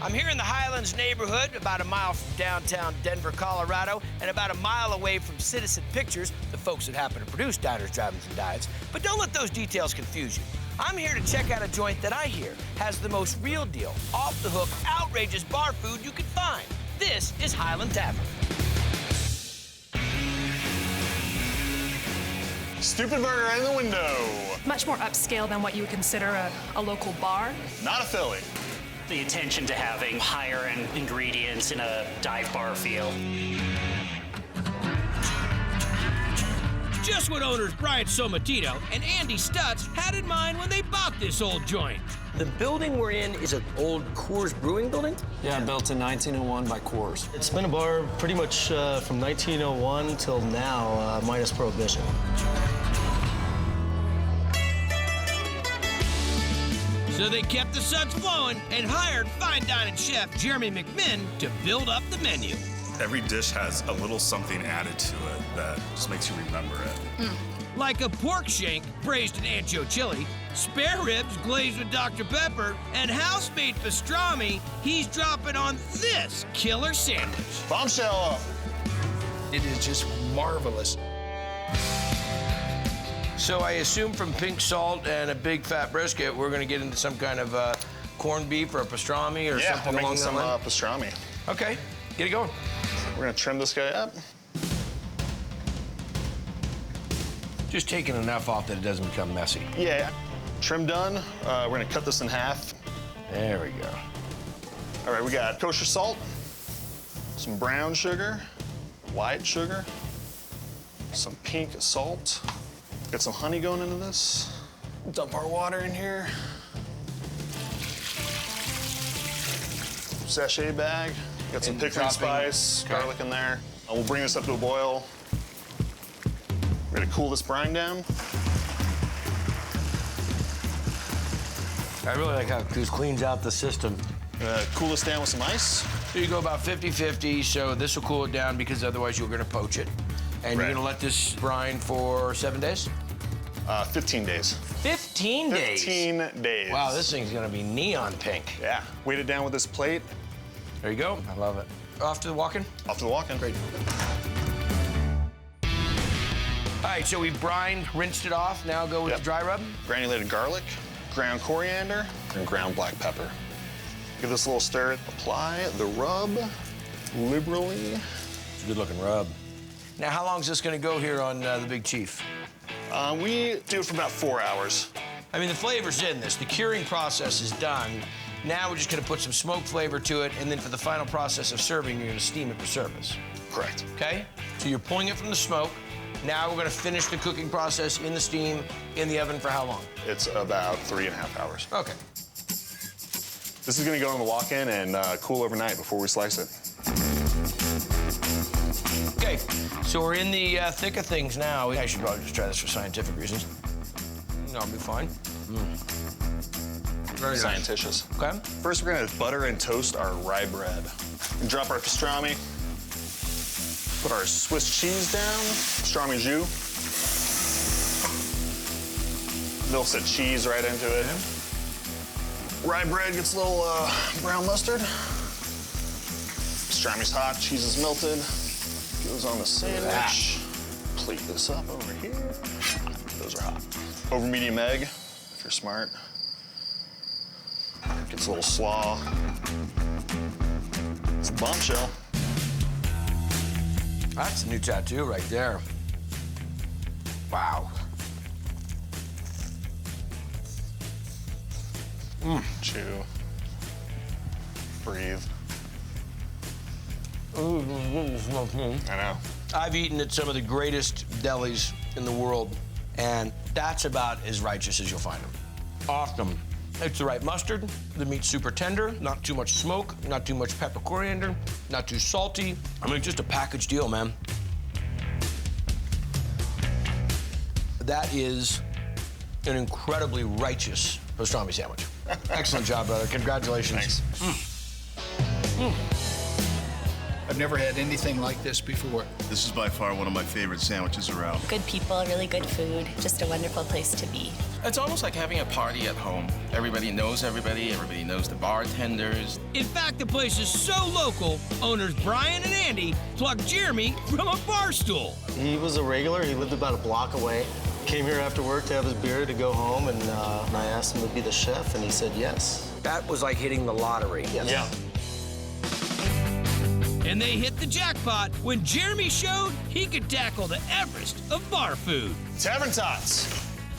I'm here in the Highlands neighborhood, about a mile from downtown Denver, Colorado, and about a mile away from Citizen Pictures, the folks that happen to produce Diners, Drive-Ins, and Dives. But don't let those details confuse you. I'm here to check out a joint that I hear has the most real deal, off-the-hook, outrageous bar food you can find. This is Highland Tavern. Stupid burger in the window. Much more upscale than what you would consider a local bar. Not a Philly. The attention to having higher-end ingredients in a dive bar feel. Just what owners Brian Somatino and Andy Stutz had in mind when they bought this old joint. The building we're in is an old Coors Brewing building? Yeah, built in 1901 by Coors. It's been a bar pretty much from 1901 till now, minus Prohibition. So they kept the suds flowing and hired fine dining chef Jeremy McMinn to build up the menu. Every dish has a little something added to it that just makes you remember it. Like a pork shank braised in ancho chili, spare ribs glazed with Dr. Pepper, and house-made pastrami he's dropping on this killer sandwich. Bombshell! It is just marvelous. So I assume from pink salt and a big fat brisket, we're gonna get into some kind of corned beef or a pastrami or something we're along making that some line? pastrami. Okay, get it going. We're gonna trim this guy up. Just taking enough off that it doesn't become messy. Yeah, trim done. We're gonna cut this in half. There we go. All right, we got kosher salt, some brown sugar, white sugar, some pink salt. Got some honey going into this. Dump our water in here. Sachet bag. Got some pickling spice, garlic in there. We'll bring this up to a boil. We're gonna cool this brine down. I really like how this cleans out the system. Cool this down with some ice. So you go about 50-50, so this will cool it down because otherwise you're gonna poach it. And Right. you're gonna let this brine for 7 days? 15 days. 15 days? 15 days. Wow, this thing's gonna be neon pink. Yeah. Weight it down with this plate. There you go. I love it. Off to the walk-in? Off to the walk-in. Great. All right, so we've brined, rinsed it off. Now go with the dry rub. Granulated garlic, ground coriander, and ground black pepper. Give this a little stir. Apply the rub liberally. It's a good-looking rub. Now, how long is this gonna go here on the Big Chief? We do it for about 4 hours. I mean, the flavor's in this. The curing process is done. Now we're just gonna put some smoke flavor to it, and then for the final process of serving, you're gonna steam it for service. Correct. Okay? So you're pulling it from the smoke. Now we're gonna finish the cooking process in the steam, in the oven for how long? It's about 3.5 hours. Okay. This is gonna go in the walk-in and cool overnight before we slice it. Okay, so we're in the thick of things now. I should probably just try this for scientific reasons. That'll be fine. Very nice. Scienticious. Okay. First, we're gonna butter and toast our rye bread. And drop our pastrami. Put our Swiss cheese down, pastrami jus. Milks that cheese right into it. Rye bread gets a little brown mustard. Pastrami's hot, cheese is melted. Goes on the sandwich. Plate this up over here. Those are hot. Over medium egg, if you're smart. Gets a little slaw. It's a bombshell. That's a new tattoo right there. Wow. Chew. Breathe. I know. I've eaten at some of the greatest delis in the world, and that's about as righteous as you'll find them. Awesome. It's the right mustard. The meat's super tender, not too much smoke, not too much pepper coriander, not too salty. I mean, just a package deal, man. That is an incredibly righteous pastrami sandwich. Excellent job, brother. Congratulations. Thanks. I've never had anything like this before. This is by far one of my favorite sandwiches around. Good people, really good food, just a wonderful place to be. It's almost like having a party at home. Everybody knows everybody knows the bartenders. In fact, the place is so local, owners Brian and Andy plucked Jeremy from a bar stool. He was a regular. He lived about a block away. Came here after work to have his beer to go home, and I asked him to be the chef, and he said yes. That was like hitting the lottery. Yes. Yeah. And they hit the jackpot when Jeremy showed he could tackle the Everest of bar food. Tavern Tots.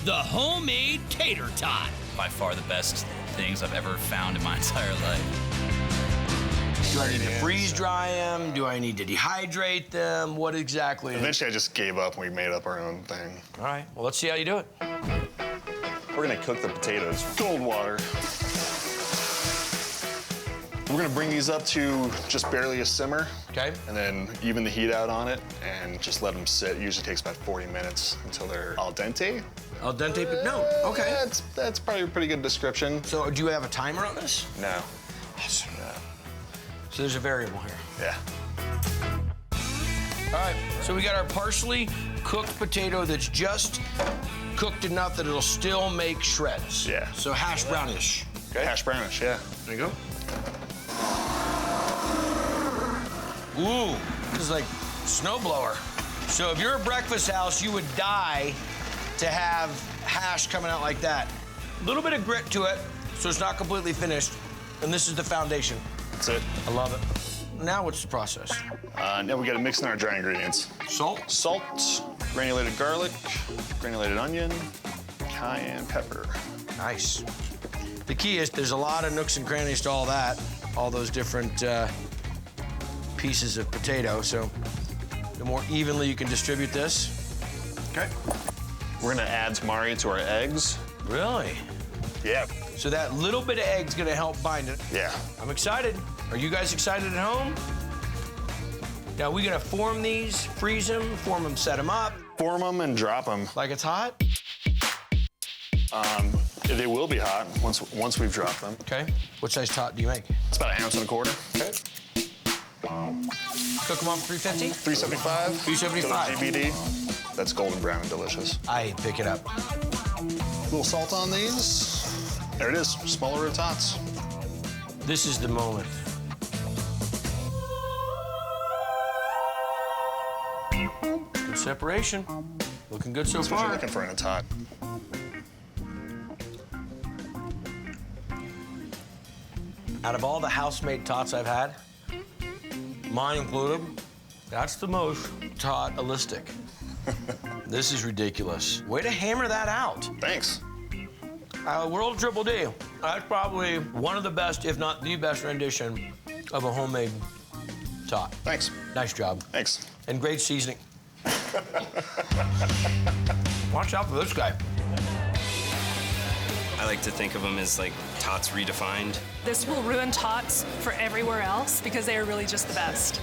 The homemade tater tot. By far the best things I've ever found in my entire life. Do I need to freeze dry them? Do I need to dehydrate them? What exactly? Eventually, I just gave up and we made up our own thing. All right, well, let's see how you do it. We're gonna cook the potatoes. Cold water. We're gonna bring these up to just barely a simmer. Okay. And then even the heat out on it and just let them sit. It usually takes about 40 minutes until they're al dente. Al dente, but no, okay. That's probably a pretty good description. So do you have a timer on this? No. Awesome. No. So there's a variable here. Yeah. All right, so we got our partially cooked potato that's just cooked enough that it'll still make shreds. Yeah. So hash brownish. Okay. Hash brownish, yeah. There you go. Ooh, this is like snowblower. So if you're a breakfast house, you would die to have hash coming out like that. A little bit of grit to it, so it's not completely finished. And this is the foundation. That's it. I love it. Now what's the process? Now we gotta mix in our dry ingredients. Salt. Salt, granulated garlic, granulated onion, cayenne pepper. Nice. The key is there's a lot of nooks and crannies to all that, all those different pieces of potato. So the more evenly you can distribute this. Okay. We're gonna add tamari to our eggs. Really? Yeah. So that little bit of egg's gonna help bind it. Yeah. I'm excited. Are you guys excited at home? Now we're gonna form these, freeze them, form them, set them up. Form them and drop them. Like it's hot? They will be hot once we've dropped them. Okay. What size tot do you make? It's about 1 1/4 ounce. Okay. Cook them on 350? 375. 375. GBD. That's golden brown and delicious. I pick it up. A little salt on these. There it is, smaller of tots. This is the moment. Good separation. Looking good so That's what far. you're looking for in a tot. Out of all the house-made tots I've had, mine included, that's the most tot-alistic. This is ridiculous. Way to hammer that out. Thanks. World Triple D. That's probably one of the best, if not the best rendition of a homemade tot. Thanks. Nice job. Thanks. And great seasoning. Watch out for this guy. I like to think of them as like tots redefined. This will ruin tots for everywhere else because they are really just the best.